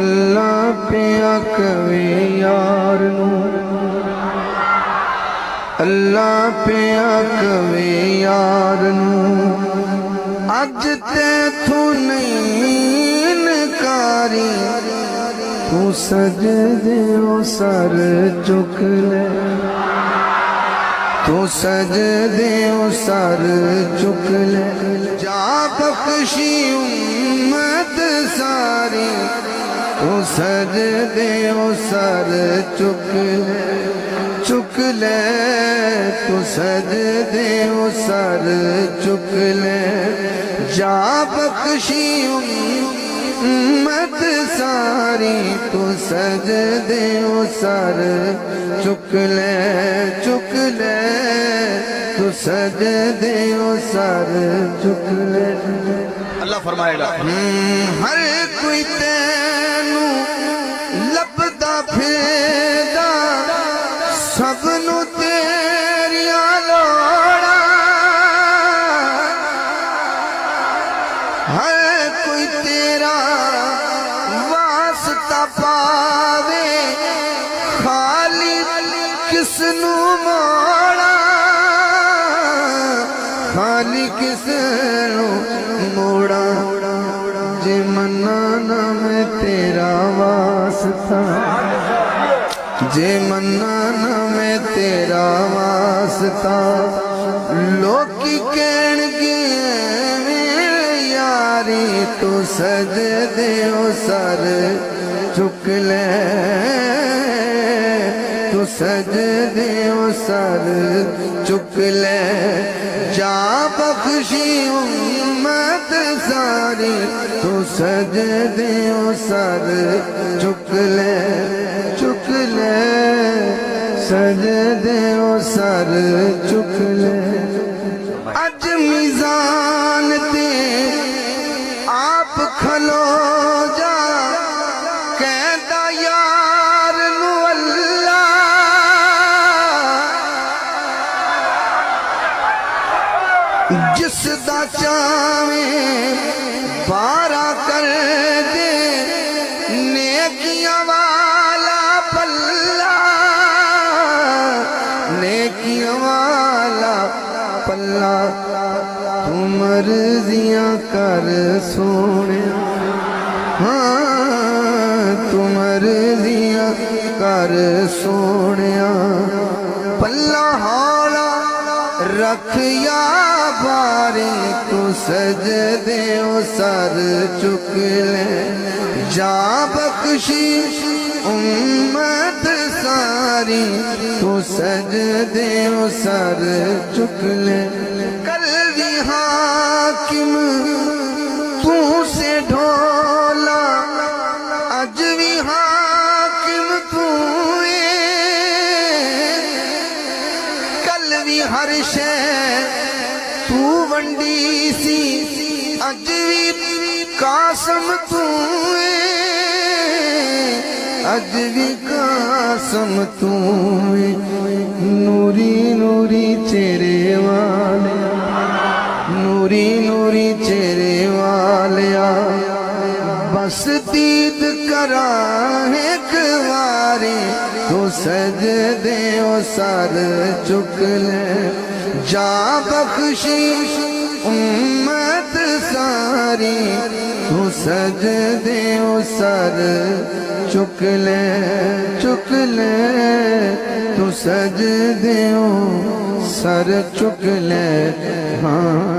اللہ پہ آکوے یار نو اللہ پہ آکوے یار نو اج تے تو نہیں نکاری تو سجدے او سر چک لے تو سجدے او سر چک لے جا بخشی امت ساری تو سجدے او سر چک لے تو سجدے او سر چک لے جا بخشی امت ساری تو سجدے او سر چک لے تو سجدے او سر چک لے اللہ فرمائے گا ہر کوئی تینو لبدا پھیدا سب نو تیریاں لوڑا ہر کوئی تیرا واسطہ پاوے خالی کس نو موڑا خالی کس نو موڑا جے منانا میں تیرا واسطہ جے منانا میں تیرا واسطہ لوکی کہن گے یاری تو سجدے او سر چک لے تو سجدے او سر چک لے جا بخشی امت ساری تو سجدے او سر چک لے سجدے او سر چک لے اج میزان تے آپ کھلو جا کہندا یار نو اللہ جس دا چاویں بارا کر دے نیکیاں والا پلہ نیکیاں والا پلہ تو مرضیاں کر سونیا ہاں تو مرضیاں کر سونیا پلہ ہولا رکھ یا باری تو سجدے او سر چک لے جا بخشی امت ساری تو سجدے او سر چک لے کل بھی حاکم تو سے ڈھولا اج بھی حاکم تو کل بھی ہر شے تو ونڈی سی اج بھی قاسم تو اج بھی قاسم تو نوری نوری چہرے والیا نوری نوری چہرے والیا بس دید کرا ایک واری تو سجدے او سر چک لے جا بخشی امت ساری تو سجدے او سر چک لے تو سجدے او سر چک لے ہاں